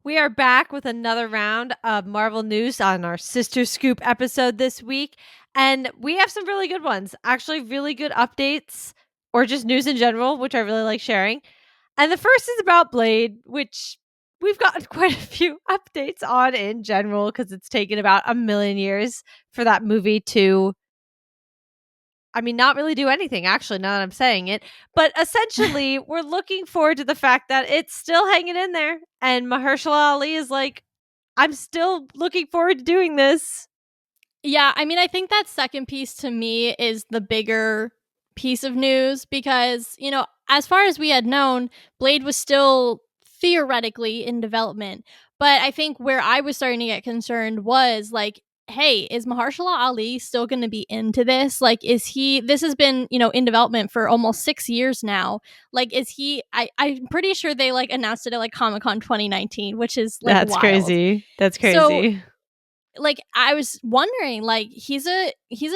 We are back with another round of Marvel news on our Sister Scoop episode this week. And we have some really good ones, actually, really good updates or just news in general, which I really like sharing. And the first is about Blade, which we've gotten quite a few updates on in general because it's taken about a million years for that movie to not really do anything, actually, now that I'm saying it. But essentially, we're looking forward to the fact that it's still hanging in there. And Mahershala Ali is like, I'm still looking forward to doing this. Yeah, I think that second piece to me is the bigger piece of news because, as far as we had known, Blade was still theoretically in development. But I think where I was starting to get concerned was like, hey, is Mahershala Ali still going to be into this? Like, this has been, in development for almost 6 years now. Like, I'm pretty sure they like announced it at like Comic-Con 2019, which is like That's wild. crazy. That's So crazy. like I was wondering, like he's an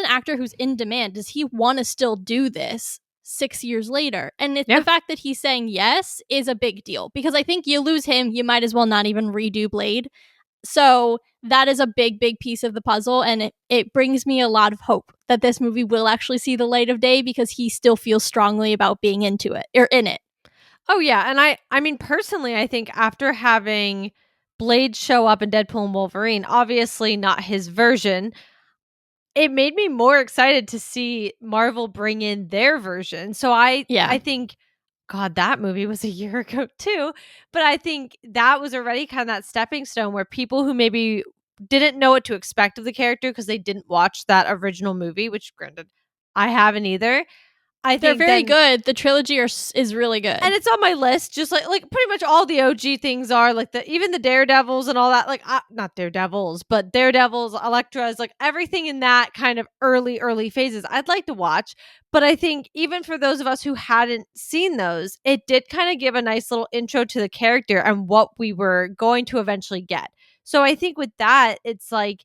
actor who's in demand. Does he want to still do this 6 years later? And the Yeah. fact that he's saying yes is a big deal because I think you lose him, you might as well not even redo Blade. So that is a big, big piece of the puzzle, and it brings me a lot of hope that this movie will actually see the light of day because he still feels strongly about being into it or in it. Oh yeah, and I mean personally, I think after having Blade show up in Deadpool and Wolverine, obviously not his version, it made me more excited to see Marvel bring in their version. So I Yeah. think God, that movie was a year ago too, but I think that was already kind of that stepping stone where people who maybe didn't know what to expect of the character because they didn't watch that original movie, which granted I haven't either. I They're think very then good. The trilogy is really and good. it's on my list, just like pretty much all the OG things are like even the Daredevils and all that. Like not Daredevils, but Daredevils, Elektra's, like everything in that kind of early phases. I'd like to watch, but I think even for those of us who hadn't seen those, it did kind of give a nice little intro to the character and what we were going to eventually get. So I think with that, it's like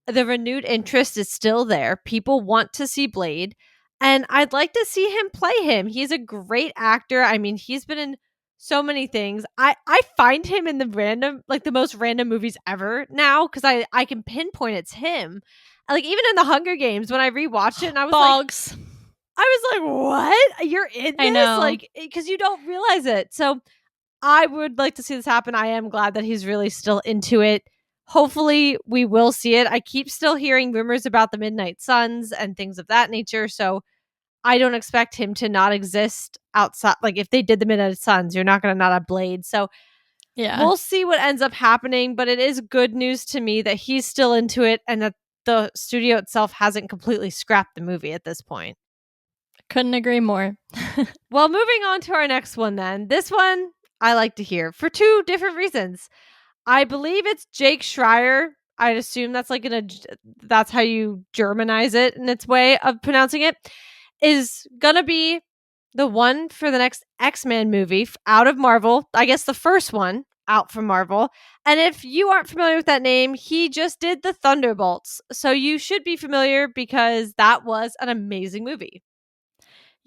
the renewed interest is still there. People want to see Blade, and I'd like to see him play him. He's a great actor. I mean, he's been in so many things. I find him in the most random movies ever now because I can pinpoint it's him. Like even in the Hunger Games when I rewatched it, and Bogs. I was like, what? You're in I this? know. Like because you don't realize it. So I would like to see this happen. I am glad that he's really still into it. Hopefully, we will see it. I keep still hearing rumors about the Midnight Suns and things of that nature. So I don't expect him to not exist outside. Like, if they did the Midnight Suns, you're not going to not have Blade. So Yeah. we'll see what ends up happening. But it is good news to me that he's still into it and that the studio itself hasn't completely scrapped the movie at this point. Couldn't agree more. Well, moving on to our next one, then. This one I like to hear for two different reasons. I believe it's Jake Schreier. I'd assume that's how you Germanize it in its way of pronouncing it. Is gonna be the one for the next X-Men movie out of Marvel. I guess the first one out from Marvel. And if you aren't familiar with that name, he just did the Thunderbolts. So you should be familiar because that was an amazing movie.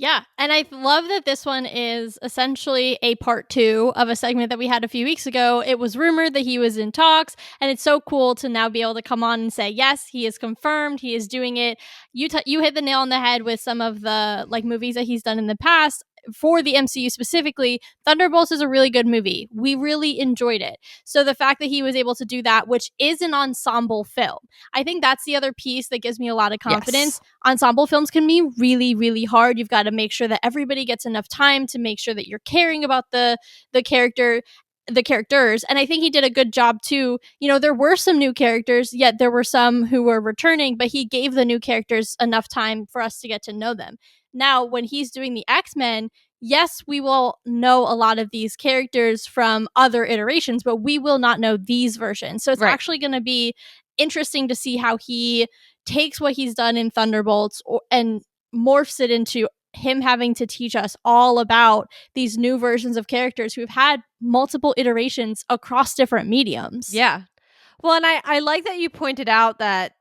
Yeah, and I love that this one is essentially a part two of a segment that we had a few weeks ago. It was rumored that he was in talks, and it's so cool to now be able to come on and say, yes, he is confirmed, he is doing it. You hit the nail on the head with some of the like movies that he's done in the past. For the MCU specifically, Thunderbolts is a really good movie. We really enjoyed it. So the fact that he was able to do that, which is an ensemble film, I think that's the other piece that gives me a lot of confidence. Yes. Ensemble films can be really, really hard. You've got to make sure that everybody gets enough time to make sure that you're caring about the character, the characters. And I think he did a good job too. There were some new characters, yet there were some who were returning, but he gave the new characters enough time for us to get to know them. Now, when he's doing the X-Men, yes, we will know a lot of these characters from other iterations, but we will not know these versions. So it's Right. actually going to be interesting to see how he takes what he's done in Thunderbolts and morphs it into him having to teach us all about these new versions of characters who've had multiple iterations across different mediums. Yeah. Well, and I like that you pointed out that,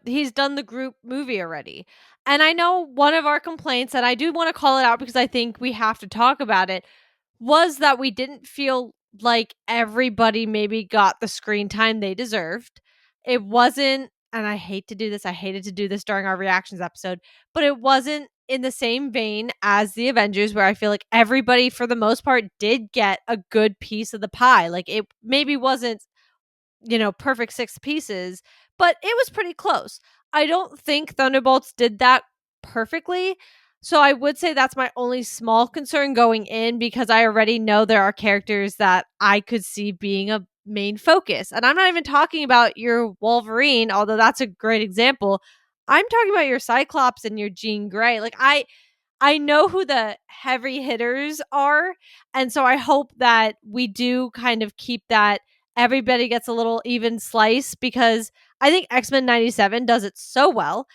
he's done the group movie already. And I know one of our complaints, and I do want to call it out because I think we have to talk about it, was that we didn't feel like everybody maybe got the screen time they deserved. It wasn't, and I hate to do this, I hated to do this during our reactions episode, but it wasn't in the same vein as the Avengers, where I feel like everybody, for the most part, did get a good piece of the pie. Like it maybe wasn't, perfect six pieces, but it was pretty close. I don't think Thunderbolts did that perfectly. So I would say that's my only small concern going in, because I already know there are characters that I could see being a main focus. And I'm not even talking about your Wolverine, although that's a great example. I'm talking about your Cyclops and your Jean Grey. Like I know who the heavy hitters are. And so I hope that we do kind of keep that everybody gets a little even slice, because I think X-Men 97 does it so well.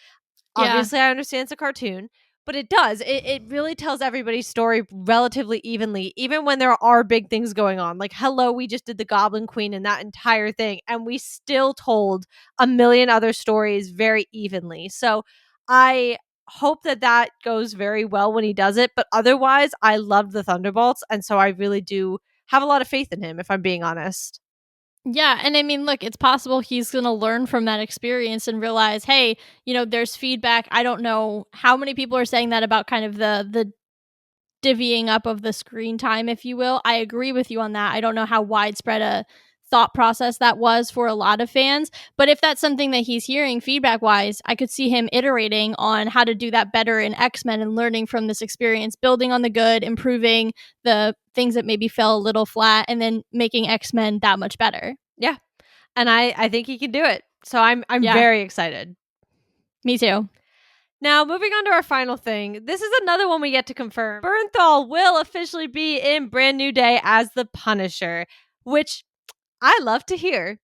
Yeah. Obviously, I understand it's a cartoon, but it does. It really tells everybody's story relatively evenly, even when there are big things going on. Like, hello, we just did the Goblin Queen and that entire thing, and we still told a million other stories very evenly. So I hope that that goes very well when he does it. But otherwise, I love the Thunderbolts. And so I really do have a lot of faith in him, if I'm being honest. Yeah, and I mean, look, it's possible he's going to learn from that experience and realize, hey, there's feedback. I don't know how many people are saying that about kind of the divvying up of the screen time, if you will. I agree with you on that. I don't know how widespread a thought process that was for a lot of fans, but if that's something that he's hearing feedback wise, I could see him iterating on how to do that better in X-Men and learning from this experience, building on the good, improving the things that maybe fell a little flat, and then making X-Men that much better. Yeah. And I think he can do it. So I'm Yeah, very excited. me too. Now, moving on to our final thing. This is another one we get to confirm. Bernthal will officially be in Brand New Day as the Punisher, which I love to hear.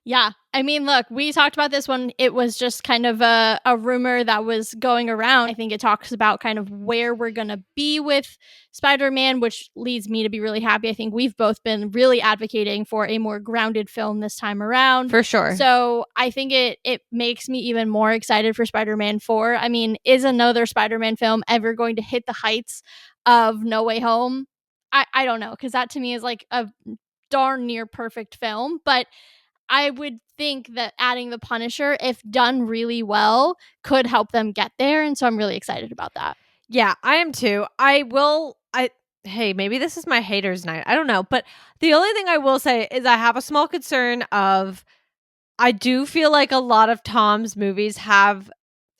Yeah. I mean, look, we talked about this one. It was just kind of a rumor that was going around. I think it talks about kind of where we're going to be with Spider Man, which leads me to be really happy. I think we've both been really advocating for a more grounded film this time around. For sure. So I think it makes me even more excited for Spider Man 4. I mean, is another Spider Man film ever going to hit the heights of No Way Home? I don't know, because that to me is like a darn near perfect film. But I would think that adding the Punisher, if done really well, could help them get there. And so I'm really excited about that. Yeah, I am too. Hey, maybe this is my haters night. I don't know, but the only thing I will say is I have a small concern of, I do feel like a lot of Tom's movies have,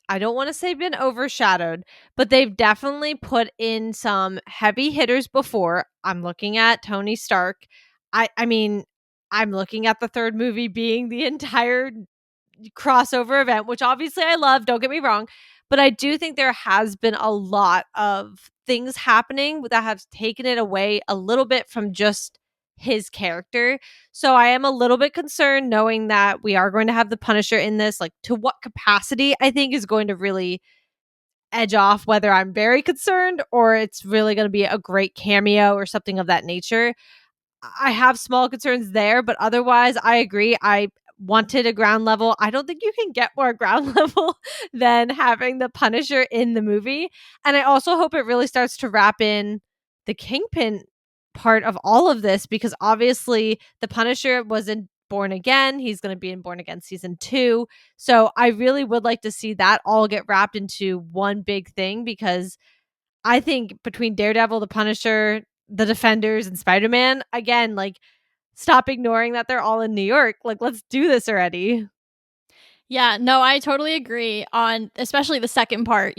I don't want to say been overshadowed, but they've definitely put in some heavy hitters before. I'm looking at Tony Stark. I mean, I'm looking at the third movie being the entire crossover event, which obviously I love, don't get me wrong, but I do think there has been a lot of things happening that have taken it away a little bit from just his character. So I am a little bit concerned knowing that we are going to have the Punisher in this. Like, to what capacity, I think is going to really edge off whether I'm very concerned or it's really going to be a great cameo or something of that nature. I have small concerns there, but otherwise, I agree. I wanted a ground level. I don't think you can get more ground level than having the Punisher in the movie. And I also hope it really starts to wrap in the Kingpin part of all of this, because obviously the Punisher was in Born Again. He's going to be in Born Again season 2. So I really would like to see that all get wrapped into one big thing, because I think between Daredevil, the Punisher, the Defenders, and Spider-Man, again, like, stop ignoring that they're all in New York. Like, let's do this already. Yeah, no, I totally agree on especially the second part,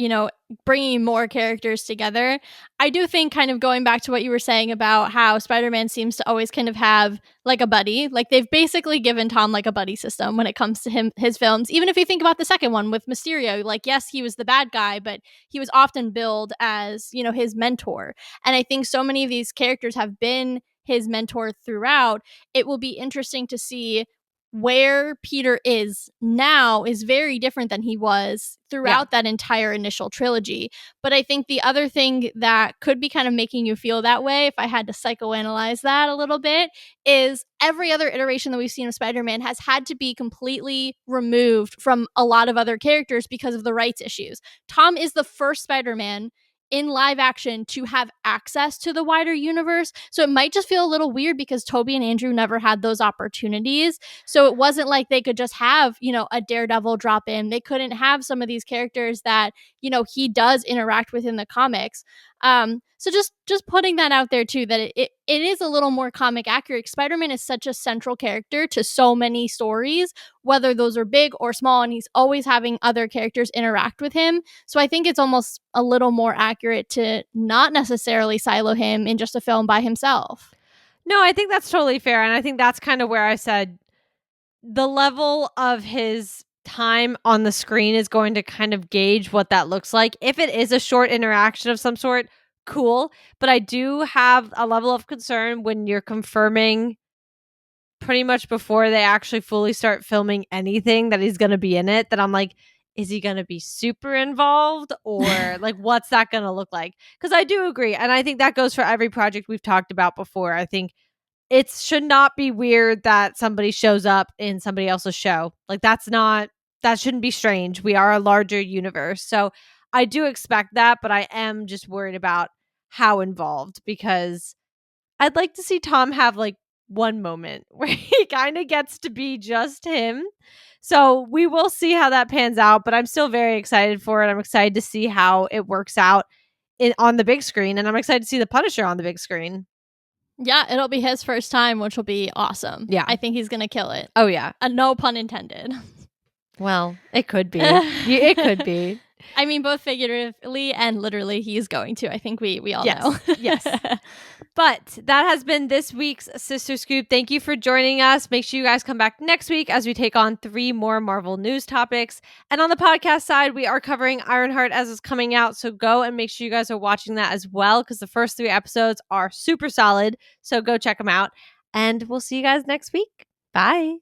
bringing more characters together. I do think, kind of going back to what you were saying about how Spider-Man seems to always kind of have like a buddy. Like, they've basically given Tom like a buddy system when it comes to his films. Even if you think about the second one with Mysterio, like, yes, he was the bad guy, but he was often billed as, his mentor. And I think so many of these characters have been his mentor throughout. It will be interesting to see where Peter is now is very different than he was Yeah. throughout that entire initial trilogy. But I think the other thing that could be kind of making you feel that way, if I had to psychoanalyze that a little bit, is every other iteration that we've seen of Spider-Man has had to be completely removed from a lot of other characters because of the rights issues. Tom is the first Spider-Man in live action to have access to the wider universe. So it might just feel a little weird because Toby and Andrew never had those opportunities. So it wasn't like they could just have, a Daredevil drop in. They couldn't have some of these characters that, he does interact with in the comics. So just putting that out there too, that it is a little more comic accurate. Spider-Man is such a central character to so many stories, whether those are big or small, and he's always having other characters interact with him. So I think it's almost a little more accurate to not necessarily silo him in just a film by himself. No, I think that's totally fair. And I think that's kind of where I said the level of his time on the screen is going to kind of gauge what that looks like. If it is a short interaction of some sort, cool. But I do have a level of concern when you're confirming pretty much before they actually fully start filming anything that he's going to be in it, that I'm like, is he going to be super involved, or like what's that going to look like? Because I do agree. And I think that goes for every project we've talked about before. I think it should not be weird that somebody shows up in somebody else's show. Like that shouldn't be strange. We are a larger universe. So I do expect that, but I am just worried about how involved, because I'd like to see Tom have like one moment where he kind of gets to be just him. So we will see how that pans out, but I'm still very excited for it. I'm excited to see how it works out on the big screen, and I'm excited to see the Punisher on the big screen. Yeah, it'll be his first time, which will be awesome. Yeah. I think he's going to kill it. Oh, yeah. No pun intended. Well, it could be. It could be. I mean, both figuratively and literally, he's going to. I think we all yes. know. Yes. But that has been this week's Sister Scoop. Thank you for joining us. Make sure you guys come back next week as we take on 3 more Marvel news topics. And on the podcast side, we are covering Ironheart as it's coming out. So go and make sure you guys are watching that as well, because the first 3 episodes are super solid. So go check them out. And we'll see you guys next week. Bye.